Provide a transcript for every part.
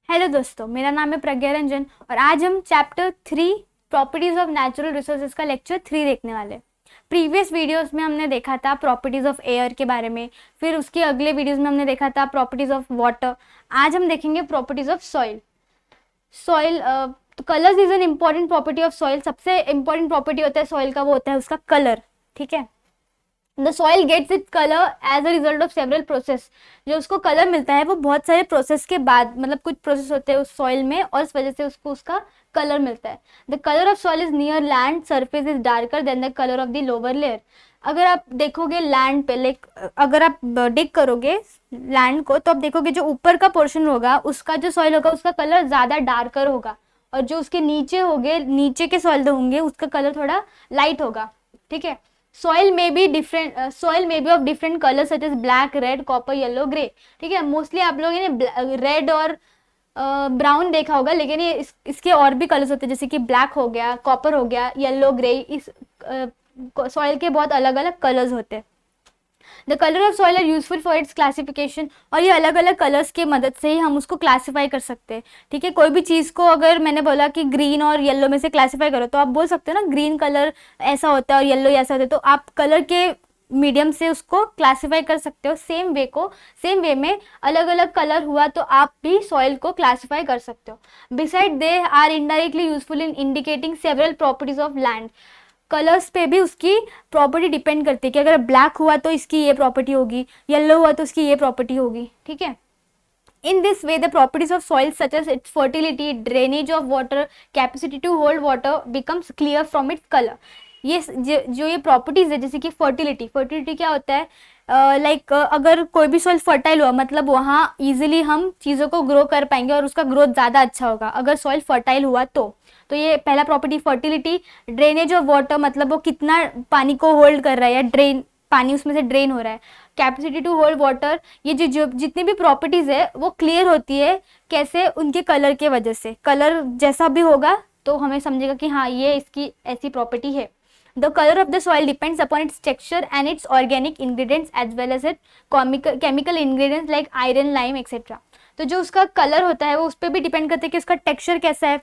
Hello दोस्तों, मेरा नाम है प्रज्ञा रंजन और आज हम chapter 3 properties of natural resources का लेक्चर 3 देखने वाले हैं। प्रीवियस वीडियोस में हमने देखा था प्रॉपर्टीज ऑफ एयर के बारे में, फिर उसके अगले वीडियोस में हमने देखा था प्रॉपर्टीज ऑफ वाटर। आज हम देखेंगे properties of soil. Soil colours is an important property of soil. सबसे इम्पॉर्टेंट प्रॉपर्टी होता है सॉइल का, वो होता है उसका कलर। ठीक है, the soil gets its colour as a result of several process. जो उसको कलर मिलता है वो बहुत सारे प्रोसेस के बाद, मतलब कुछ प्रोसेस होते हैं उस सॉइल में और इस वजह से उसको उसका कलर मिलता है। The colour of soil is near land surface is darker then the colour of the lower layer. अगर आप देखोगे लैंड पे, लाइक अगर आप डिग करोगे लैंड को, तो आप देखोगे जो ऊपर का पोर्शन होगा उसका जो सॉइल होगा उसका कलर ज्यादा डार्कर होगा, और जो उसके नीचे होंगे, नीचे के सॉइल होंगे, उसका कलर थोड़ा लाइट होगा। ठीक है, soil may be different soil may be of different colors such as black, red, copper, yellow, gray। ठीक है, मोस्टली आप लोगों ने रेड और ब्राउन देखा होगा, लेकिन ये इसके और भी कलर्स होते हैं, जैसे कि ब्लैक हो गया, कॉपर हो गया, येलो, ग्रे। इस सॉइल के बहुत अलग अलग कलर्स होते हैं। The colour of soil are useful for its classification. और ये अलग अलग कलर्स की मदद से ही हम उसको क्लासीफाई कर सकते हैं। ठीक है, कोई भी चीज़ को अगर मैंने बोला कि ग्रीन और येलो में से क्लासीफाई करो, तो आप बोल सकते हो ना ग्रीन कलर ऐसा होता है और येलो ऐसा होता है, तो आप कलर के मीडियम से उसको क्लासीफाई कर सकते हो। सेम वे में अलग अलग कलर हुआ तो आप भी सॉइल को क्लासीफाई कर सकते हो। Beside they are indirectly useful in indicating several properties of land. Colours पे भी उसकी प्रॉपर्टी डिपेंड करती है कि अगर ब्लैक हुआ तो इसकी ये प्रॉपर्टी होगी, येलो हुआ तो उसकी ये प्रॉपर्टी होगी। ठीक है, in this way the properties of soil such as its fertility, drainage of water, capacity to hold water becomes clear from its colour. ये जो ये प्रॉपर्टीज है, जैसे कि फर्टिलिटी क्या होता है, लाइक अगर कोई भी सॉइल फर्टाइल हुआ मतलब वहाँ इजीली हम चीज़ों को ग्रो कर पाएंगे और उसका ग्रोथ ज़्यादा अच्छा होगा अगर सॉइल फर्टाइल हुआ तो ये पहला property fertility. Drainage of water मतलब वो कितना पानी को होल्ड कर रहा है, या ड्रेन पानी उसमें से ड्रेन हो रहा है। कैपेसिटी टू होल्ड वाटर, ये जो जितनी भी प्रॉपर्टीज है वो क्लियर होती है कैसे, उनके कलर के वजह से। कलर जैसा भी होगा तो हमें समझेगा कि हाँ ये इसकी ऐसी प्रॉपर्टी है। The color of the soil depends upon its texture and its organic ingredients as well as its chemical ingredients like iron, lime, etc. तो जो उसका कलर होता है वो उस पर भी डिपेंड करता है कि उसका टेक्सचर कैसा है।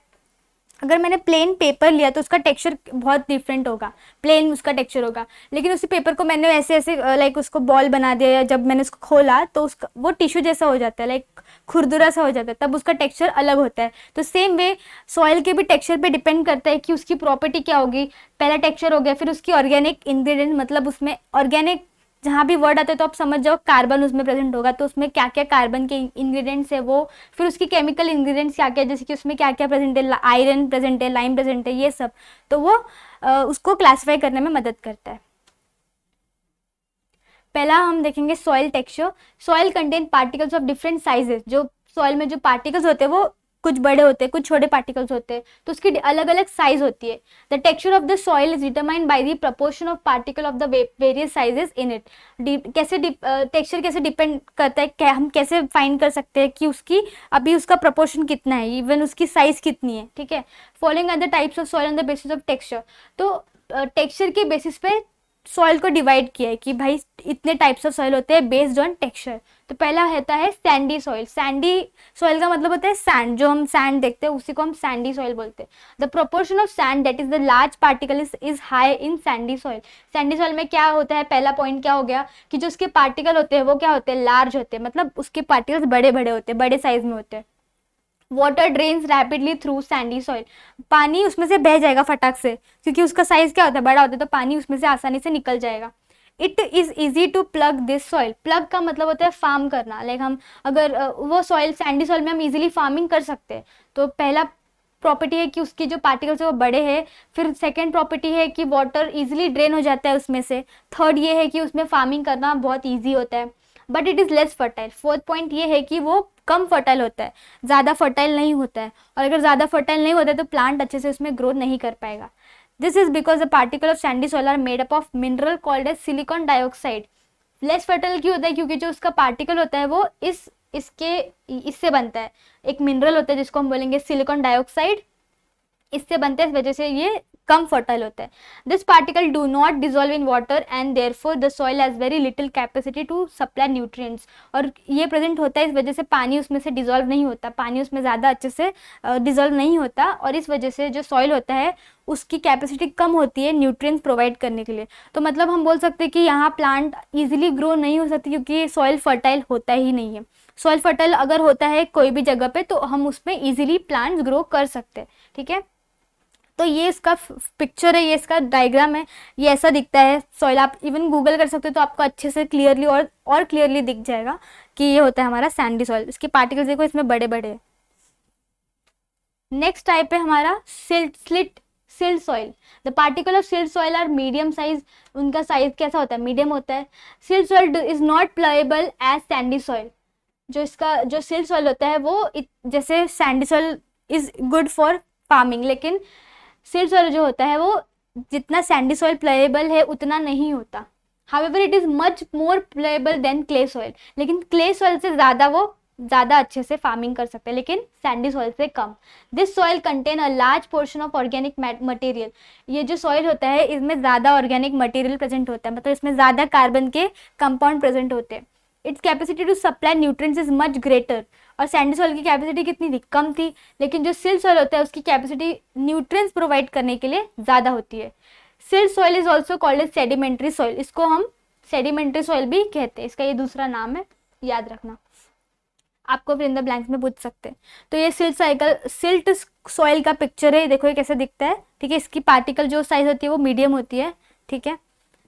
अगर मैंने प्लेन पेपर लिया तो उसका टेक्सचर बहुत डिफरेंट होगा, प्लेन उसका टेक्सचर होगा। लेकिन उसी पेपर को मैंने ऐसे ऐसे लाइक उसको बॉल बना दिया, या जब मैंने उसको खोला तो उसका वो टिश्यू जैसा हो जाता है, लाइक खुरदुरा सा हो जाता है, तब उसका टेक्सचर अलग होता है। तो सेम वे सॉइल के भी टेक्सचर पे डिपेंड करता है कि उसकी प्रॉपर्टी क्या होगी। पहला टेक्सचर हो गया, फिर उसकी ऑर्गेनिक इंग्रेडिएंट, मतलब उसमें ऑर्गेनिक जहाँ भी वर्ड आता है तो आप समझ जाओ कार्बन उसमें प्रेजेंट होगा, तो उसमें क्या क्या कार्बन के इंग्रेडिएंट्स है वो। फिर उसकी केमिकल इंग्रेडिएंट्स क्या क्या, जैसे कि उसमें क्या क्या प्रेजेंट है, आयरन प्रेजेंट है, लाइम प्रेजेंट है, ये सब। तो वो उसको क्लासिफाई करने में मदद करता है। पहला हम देखेंगे soil texture. Soil contain particles of different sizes. जो सॉइल में जो पार्टिकल्स होते हैं वो कुछ बड़े होते हैं, कुछ छोटे पार्टिकल्स होते हैं, तो उसकी अलग अलग साइज होती है। The texture of the soil is determined by the proportion of particle of the various sizes in it. कैसे टेक्सचर कैसे डिपेंड करता है, क्या हम कैसे फाइंड कर सकते हैं कि उसकी अभी उसका प्रपोर्शन कितना है, इवन उसकी साइज कितनी है। ठीक है, following are the types of soil on the basis of texture. तो टेक्सचर के बेसिस पे सॉइल को डिवाइड किया है कि भाई इतने टाइप्स ऑफ सॉइल होते हैं बेस्ड ऑन टेक्सचर। तो पहला होता है सैंडी सॉइल। सैंडी सॉइल का मतलब होता है सैंड, जो हम सैंड देखते हैं उसी को हम सैंडी सॉइल बोलते हैं। The proportion of sand that is the large particle is high in Sandy soil. Sandy soil में क्या होता है, पहला पॉइंट क्या हो गया कि जो उसके पार्टिकल होते हैं वो क्या होते हैं, लार्ज होते हैं, मतलब उसके पार्टिकल्स बड़े बड़े होते हैं, बड़े साइज में होते हैं। Water drains rapidly through Sandy soil. पानी उसमें से बह जाएगा फटाक से, क्योंकि उसका साइज क्या होता है, बड़ा होता है, तो पानी उसमें से आसानी से निकल जाएगा। It is easy to plug this soil. Plug का मतलब होता है फार्म करना, लाइक हम अगर वो सॉइल सैंडी सॉइल में हम इजीली फार्मिंग कर सकते हैं। तो पहला प्रॉपर्टी है कि उसकी जो पार्टिकल्स है वो बड़े हैं। फिर सेकेंड प्रॉपर्टी है कि वाटर इजीली ड्रेन हो जाता है उसमें से। थर्ड ये है कि उसमें फार्मिंग करना बहुत ईजी होता है, but it is less fertile. Fourth point ये है कि वो कम फर्टाइल होता है, ज़्यादा फर्टाइल नहीं होता है, और अगर ज़्यादा फर्टाइल नहीं होता है तो प्लांट अच्छे से उसमें ग्रोथ नहीं कर पाएगा। This is because the particle of sandy soil are made up of mineral called as silicon dioxide. Less fertile क्यों होता है, क्योंकि जो उसका पार्टिकल होता है वो इससे बनता है। एक मिनरल होता है जिसको हम बोलेंगे सिलिकॉन डाइऑक्साइड, इससे बनता है, इस वजह से ये कम फर्टाइल होता है। This particle do not dissolve in water and therefore the soil has very little capacity to supply nutrients. और ये प्रेजेंट होता है इस वजह से पानी उसमें से डिजोल्व नहीं होता, पानी उसमें ज़्यादा अच्छे से डिजोल्व नहीं होता, और इस वजह से जो सॉइल होता है उसकी कैपेसिटी कम होती है न्यूट्रिएंट्स प्रोवाइड करने के लिए। तो मतलब हम बोल सकते हैं कि यहाँ प्लांट ईजिली ग्रो नहीं हो सकती क्योंकि सॉइल फर्टाइल होता ही नहीं है। सॉइल फर्टाइल अगर होता है कोई भी जगह पे तो हम उसमें ईजिली प्लांट्स ग्रो कर सकते हैं, ठीक है। तो ये इसका पिक्चर है, ये इसका डायग्राम है, ये ऐसा दिखता है सॉइल। आप इवन गूगल कर सकते हो तो आपको अच्छे से क्लियरली और क्लियरली दिख जाएगा कि ये होता है हमारा सैंडी सॉइल। इसके पार्टिकल्स देखो इसमें बड़े बड़े हैं। नेक्स्ट टाइप है हमारा silt soil. The particle of silt soil are medium size. उनका साइज कैसा होता है? मीडियम होता है। Silt soil is not playable as sandy soil. जो सिल्ट सॉइल होता है वो जैसे sandy soil is good for farming, लेकिन सिल्ट सॉइल जो होता है वो जितना सैंडी सॉइल प्लेएबल है उतना नहीं होता। However it is much more playable than clay soil. लेकिन क्ले सॉइल से ज़्यादा अच्छे से फार्मिंग कर सकते हैं, लेकिन सैंडी सॉइल से कम। This soil contain a large portion of organic material. ये जो सॉइल होता है इसमें ज़्यादा ऑर्गेनिक मटेरियल प्रेजेंट होता है, मतलब इसमें ज़्यादा कार्बन के कंपाउंड प्रेजेंट होते हैं। Its capacity to supply nutrients is much greater. और सैंडी सॉइल की कैपेसिटी कितनी थी? कम थी। लेकिन जो सिल्ट सॉइल होता है उसकी कैपेसिटी न्यूट्रिएंट्स प्रोवाइड करने के लिए ज़्यादा होती है। Silt soil is also called as sedimentary soil. इसको हम सेडिमेंट्री सॉइल भी कहते हैं, इसका ये दूसरा नाम है, याद रखना, आपको फिर इन द ब्लैंक्स में पूछ सकते हैं। तो ये सिल्ट सॉइल का पिक्चर है, देखो ये कैसे दिखता है, ठीक है। इसकी पार्टिकल जो साइज होती है वो मीडियम होती है, ठीक है।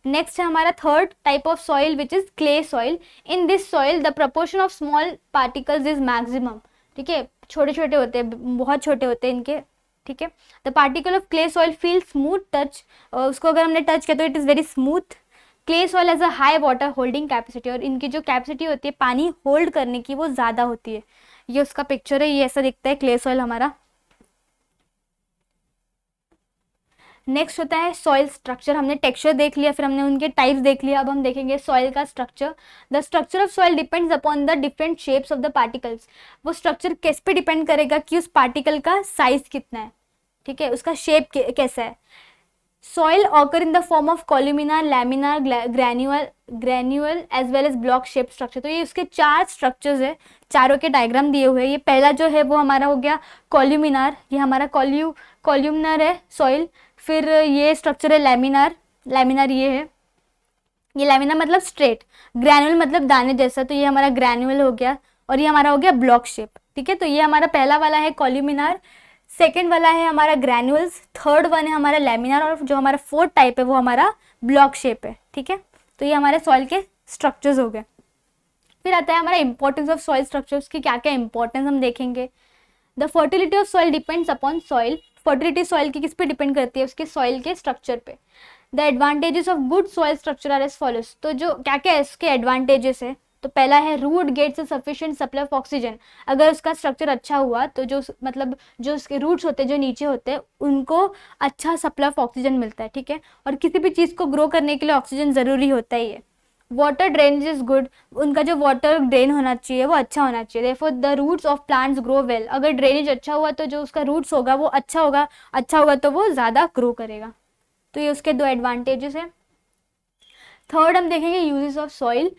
नेक्स्ट है हमारा third type of soil which is clay soil. In this soil the proportion of small particles is maximum, ठीक है। छोटे छोटे होते हैं, बहुत छोटे होते हैं इनके, ठीक है। The particle of clay soil feel smooth touch. उसको अगर हमने टच किया तो it is very smooth. Clay soil has a high water holding capacity. और इनकी जो कैपेसिटी होती है पानी होल्ड करने की वो ज़्यादा होती है। ये उसका पिक्चर है, ये ऐसा दिखता है क्ले सॉइल हमारा। नेक्स्ट होता है सॉइल स्ट्रक्चर। हमने टेक्सचर देख लिया, फिर हमने उनके टाइप्स देख लिया, अब हम देखेंगे सॉइल का structure. The structure of soil depends upon the different shapes of the particles. वो स्ट्रक्चर किस पे डिपेंड करेगा कि उस पार्टिकल का साइज कितना है, ठीक है, उसका शेप कैसा है। Soil occur in the form of columnar, laminar, granular as well as block shape structure. तो ये उसके 4 स्ट्रक्चर्स है, चारों के डायग्राम दिए हुए हैं। ये पहला जो है वो हमारा हो गया कॉल्यूमिनार, ये हमारा कॉल्यूमिनार है सॉइल। फिर ये स्ट्रक्चर है लैमिनार ये है, ये लैमिनार मतलब स्ट्रेट, ग्रैन्युअल मतलब दाने जैसा, तो ये हमारा ग्रैन्युअल हो गया, और ये हमारा हो गया ब्लॉक शेप, ठीक है। तो ये हमारा पहला वाला है कॉल्यूमिनार, सेकेंड वाला है हमारा ग्रैन्युअल्स, थर्ड वन है हमारा लैमिनार, और जो हमारा फोर्थ टाइप है वो हमारा ब्लॉक शेप है, ठीक है। तो ये हमारे सॉइल के स्ट्रक्चर्स हो गए। फिर आता है हमारा इंपॉर्टेंस ऑफ सॉइल स्ट्रक्चर्स की क्या क्या इंपॉर्टेंस हम देखेंगे। The fertility of soil depends upon soil. Fertility soil की किस पे डिपेंड करती है? उसके सॉइल के स्ट्रक्चर पे। The advantages of good soil structure are as follows. तो जो क्या क्या है इसके एडवांटेजेस है, तो पहला है root gets sufficient supply of oxygen. अगर उसका स्ट्रक्चर अच्छा हुआ तो जो उसके रूट्स होते हैं जो नीचे होते हैं उनको अच्छा सप्लाई ऑफ ऑक्सीजन मिलता है, ठीक है। और किसी भी चीज़ को ग्रो करने के लिए ऑक्सीजन ज़रूरी होता ही है। Water drainage is good. उनका जो वाटर ड्रेन होना चाहिए वो अच्छा होना चाहिए। Therefore the roots of plants grow well. अगर ड्रेनेज अच्छा हुआ तो जो उसका रूट्स होगा वो अच्छा होगा तो वो ज़्यादा ग्रो करेगा। तो ये उसके 2 एडवांटेजेस हैं। थर्ड हम देखेंगे यूजेस ऑफ सॉइल।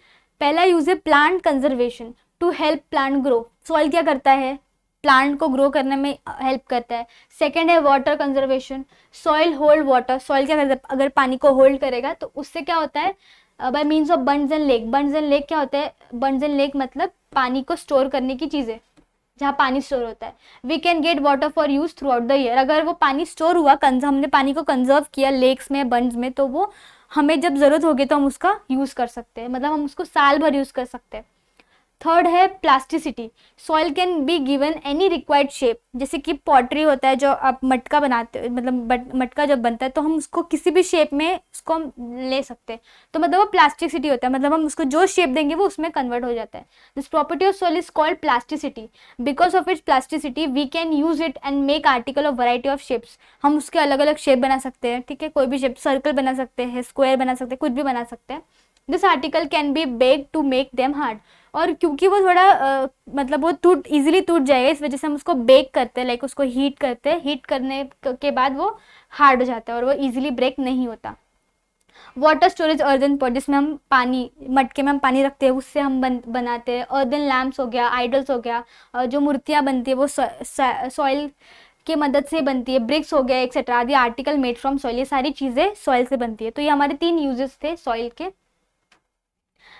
पहला यूज है plant conservation to help plant grow. Soil क्या करता है? प्लांट को ग्रो करने में हेल्प करता है। सेकेंड है water conservation. Soil hold water. Soil क्या करता है? अगर पानी को होल्ड करेगा तो उससे क्या होता है, bye means of बंड्स and lake. बंड्स and lake क्या होता है? बंड्स एंड लेक मतलब पानी को स्टोर करने की चीज़ें, जहाँ पानी स्टोर होता है। We can get water for use throughout the year. अगर वो पानी स्टोर हुआ, हमने पानी को कंजर्व किया लेक्स में, बंड्स में, तो वो हमें जब ज़रूरत होगी तो हम उसका यूज़ कर सकते हैं, मतलब हम उसको साल भर यूज़ कर सकते हैं। थर्ड है plasticity. Soil can be given any required shape. जैसे कि पॉटरी होता है, जो आप मटका बनाते हो, मतलब मटका जब बनता है तो हम उसको किसी भी शेप में उसको हम ले सकते हैं, तो मतलब वो प्लास्टिसिटी होता है, मतलब हम उसको जो शेप देंगे वो उसमें कन्वर्ट हो जाता है। This property of soil is called plasticity. Because of its plasticity we can use it and make article of variety of shapes. हम उसके अलग अलग शेप बना सकते हैं, ठीक है, कोई भी शेप, सर्कल बना सकते हैं, स्क्वायर बना सकते हैं, कुछ भी बना सकते हैं। This article can be bake to make them hard. और क्योंकि वो थोड़ा मतलब वो इजीली टूट जाएगा, इस वजह से हम उसको बेक करते हैं, लाइक उसको हीट करते हैं, हीट करने के बाद वो हार्ड हो जाता है और वो इजीली ब्रेक नहीं होता। वाटर स्टोरेज अर्दन पॉट, जिसमें हम पानी, मटके में हम पानी रखते हैं, उससे हम बनाते हैं। अर्दन लैम्प्स हो गया, आइडल्स हो गया, जो मूर्तियाँ बनती है वो सॉइल की मदद से बनती है। ब्रिक्स हो गया एक्सेट्रा, आदि आर्टिकल मेड फ्रॉम सॉइल, ये सारी चीज़ें सॉइल से बनती है। तो ये हमारे 3 यूजेस थे सॉइल के।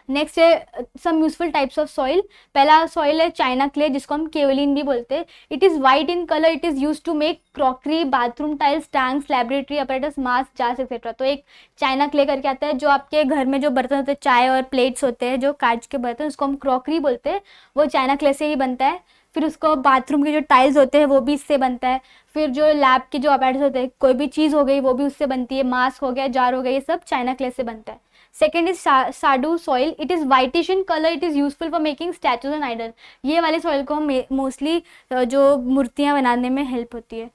नेक्स्ट है some useful types of soil. पहला सॉइल है चाइना क्ले, जिसको हम केवलिन भी बोलते हैं। It is white in colour, it is use to make crockery, bathroom tiles, tanks, laboratory apparatus, mask, jars etcetera. तो एक चाइना क्ले करके आता है, जो आपके घर में जो बर्तन होते हैं, चाय और प्लेट्स होते हैं, जो कांच के बर्तन, उसको हम क्रॉकरी बोलते हैं, वो चाइना क्ले से ही बनता है। फिर उसको बाथरूम के जो टाइल्स होते हैं वो भी इससे बनता है। फिर जो लैब के जो अपरेटस होते हैं, कोई भी चीज़ हो गई वो भी उससे बनती है। मास्क हो गया, जार हो गया, ये सब चाइना क्ले से बनता है। सेकेंड इज साडू soil, it is whitish in colour, it is useful for making statues and idol. ये वाले सॉइल को हम मोस्टली जो मूर्तियाँ बनाने में हेल्प होती है।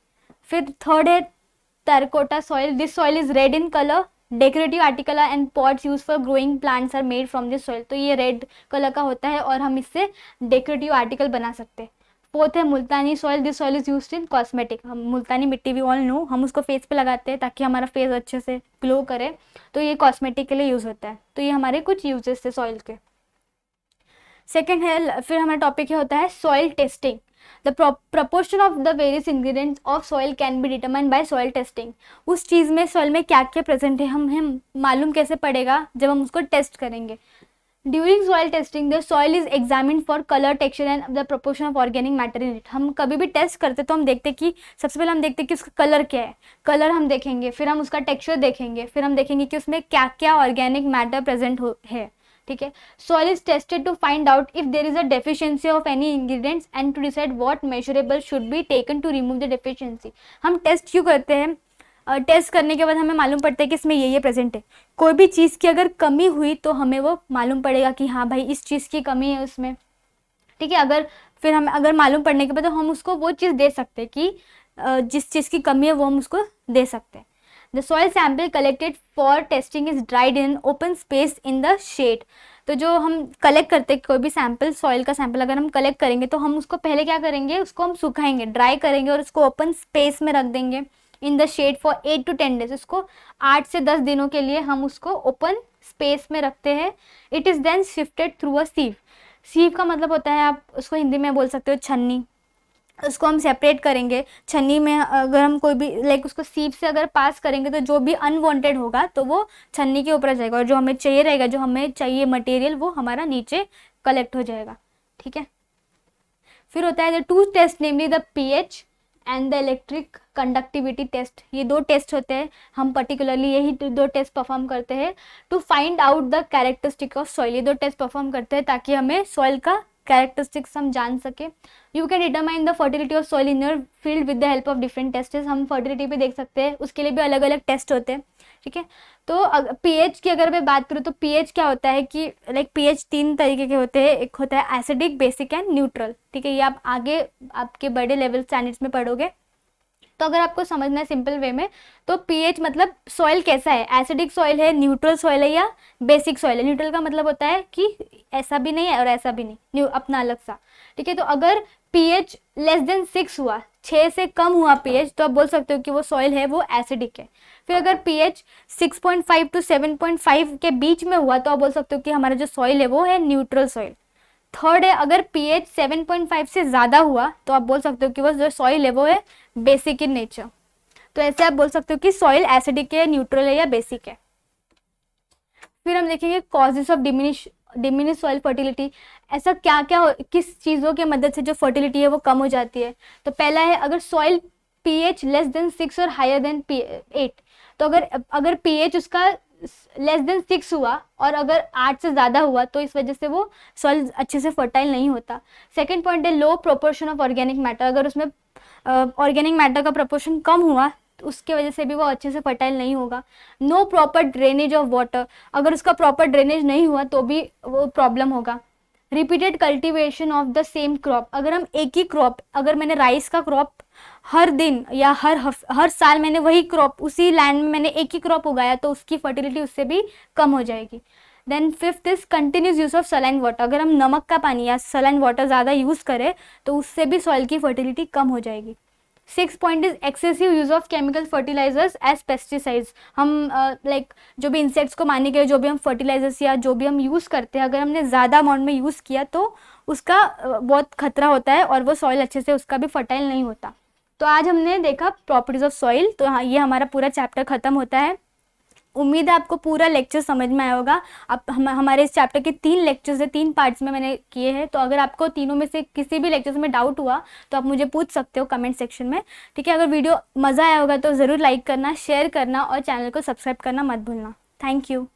फिर थर्ड है terracotta soil, this soil is red in colour, decorative article and pots use for growing plants are made from this soil. तो ये रेड कलर का होता है और हम इससे डेकोरेटिव आर्टिकल बना सकते हैं। फोर्थ है Multani soil, this soil is used in cosmetic. हम मुल्तानी मिट्टी भी ऑल नो, हम उसको फेस पे लगाते हैं ताकि हमारा फेस अच्छे से ग्लो करे, तो ये कॉस्मेटिक के लिए यूज़ होता है। तो ये हमारे कुछ यूजेस थे सॉइल के। सेकेंड है, फिर हमारा टॉपिक ये होता है soil testing. The proportion of the various ingredients of soil can be determined by soil testing. उस चीज़ में, सॉइल में क्या क्या प्रेजेंट है, हम मालूम कैसे पड़ेगा जब हम उसको टेस्ट करेंगे। During soil testing the soil is examined for colour, texture and the proportion of organic matter in it. हम कभी भी टेस्ट करते तो हम देखते कि सबसे पहले हम देखते कि उसका कलर क्या है, कलर हम देखेंगे, फिर हम उसका टेक्सचर देखेंगे, फिर हम देखेंगे कि उसमें क्या क्या ऑर्गेनिक मैटर प्रेजेंट है। ठीक है, soil is tested to find out if there is a deficiency of any ingredients and to decide what measurable should be taken to remove the deficiency. हम टेस्ट क्यों करते हैं? टेस्ट करने के बाद हमें मालूम पड़ता है कि इसमें ये प्रेजेंट है। कोई भी चीज़ की अगर कमी हुई तो हमें वो मालूम पड़ेगा कि हाँ भाई इस चीज़ की कमी है उसमें। ठीक है, फिर हमें अगर मालूम पड़ने के बाद तो हम उसको वो चीज़ दे सकते हैं कि जिस चीज़ की कमी है वो हम उसको दे सकते हैं। The soil sample collected for testing is dried in open space in the shade. तो जो हम कलेक्ट करते हैं कोई भी सैंपल, सॉइल का सैंपल अगर हम कलेक्ट करेंगे तो हम उसको पहले क्या करेंगे, उसको हम सुखाएंगे, ड्राई करेंगे और उसको ओपन स्पेस में रख देंगे in the shade for 8 to 10 days। उसको 8 से 10 दिनों के लिए हम उसको ओपन स्पेस में रखते हैं। It is then shifted through a sieve. Sieve का मतलब होता है, आप उसको हिंदी में बोल सकते हो छन्नी। उसको हम सेपरेट करेंगे छन्नी में। अगर हम कोई भी लाइक उसको सीव से अगर पास करेंगे तो जो भी अनवांटेड होगा तो वो छन्नी के ऊपर जाएगा और जो हमें चाहिए रहेगा, जो हमें चाहिए मटेरियल, वो हमारा नीचे कलेक्ट हो जाएगा। ठीक है, फिर होता है the two test, namely the pH and the electric conductivity test. ये 2 टेस्ट होते हैं, हम पर्टिकुलरली यही 2 टेस्ट परफॉर्म करते हैं to find out the characteristic of soil. ये 2 टेस्ट परफॉर्म करते हैं ताकि हमें सॉइल का कैरेक्टरिस्टिक्स हम जान सके। You can determine the fertility of soil in your field with the help of different test. हम फर्टिलिटी भी देख सकते हैं, उसके लिए भी अलग अलग टेस्ट होते हैं। ठीक है, तो पीएच की अगर मैं बात करूँ तो पीएच क्या होता है कि लाइक पीएच 3 तरीके के होते हैं। एक होता है एसिडिक, बेसिक एंड न्यूट्रल। ठीक है, ये आप आगे आपके बड़े लेवल स्टैंडर्ड्स में पढ़ोगे। तो अगर आपको समझना है सिंपल वे में, तो पीएच मतलब सॉइल कैसा है, एसिडिक सॉइल है, न्यूट्रल सॉइल है या बेसिक सॉइल है। न्यूट्रल का मतलब होता है कि ऐसा भी नहीं है और ऐसा भी नहीं, अपना अलग सा। ठीक है, तो अगर पीएच लेस देन 6 हुआ, 6 से कम हुआ पीएच, तो आप बोल सकते हो कि वो सॉइल है वो एसिडिक है। फिर अगर पीएच 6.5 to 7.5 के बीच में हुआ तो आप बोल सकते हो कि हमारा जो सॉइल है वो है न्यूट्रल सॉइल। थर्ड है, अगर पीएच 7.5 से ज़्यादा हुआ तो आप बोल सकते हो कि वो जो सॉइल है वो है बेसिक इन नेचर। तो ऐसे आप बोल सकते हो कि सॉइल एसिडिक है, न्यूट्रल है या बेसिक है। फिर हम देखेंगे causes of diminish soil fertility. ऐसा क्या क्या किस चीज़ों के मदद से जो फर्टिलिटी है वो कम हो जाती है। तो पहला है, अगर सॉइल पीएच लेस देन 6 और हायर देन 8। तो अगर पीएच उसका लेस देन 6 हुआ और अगर 8 से ज़्यादा हुआ तो इस वजह से वो सॉइल अच्छे से फर्टाइल नहीं होता। सेकंड पॉइंट है लो प्रोपोर्शन ऑफ ऑर्गेनिक मैटर। अगर उसमें ऑर्गेनिक मैटर का प्रोपोर्शन कम हुआ तो उसके वजह से भी वो अच्छे से फर्टाइल नहीं होगा। No proper drainage of water. अगर उसका प्रॉपर ड्रेनेज नहीं हुआ तो भी वो प्रॉब्लम होगा। Repeated cultivation of the same crop. अगर हम एक ही क्रॉप, अगर मैंने राइस का क्रॉप हर दिन या हर साल मैंने वही क्रॉप, उसी लैंड में मैंने एक ही क्रॉप उगाया तो उसकी फर्टिलिटी उससे भी कम हो जाएगी। Then fifth is continuous use of saline water. अगर हम नमक का पानी या सलाइन वाटर ज़्यादा यूज़ करें तो उससे भी सॉइल की फर्टिलिटी कम हो जाएगी। Six point is excessive use of chemical fertilizers as pesticides. हम जो भी इंसेक्ट्स को मारने के लिए जो भी हम फर्टिलाइजर्स या जो भी हम यूज़ करते हैं, अगर हमने ज़्यादा अमाउंट में यूज़ किया तो उसका बहुत खतरा होता है और वो सॉइल अच्छे से उसका भी फर्टाइल नहीं होता। तो आज हमने देखा प्रॉपर्टीज ऑफ सॉइल। तो हाँ, ये हमारा पूरा चैप्टर खत्म होता है। उम्मीद है आपको पूरा लेक्चर समझ में आया होगा। अब हमारे इस चैप्टर के 3 लेक्चर्स है, 3 पार्ट्स में मैंने किए हैं। तो अगर आपको तीनों में से किसी भी लेक्चर्स में डाउट हुआ तो आप मुझे पूछ सकते हो कमेंट सेक्शन में, ठीक है। अगर वीडियो मज़ा आया होगा तो ज़रूर लाइक करना, शेयर करना और चैनल को सब्सक्राइब करना मत भूलना। Thank you.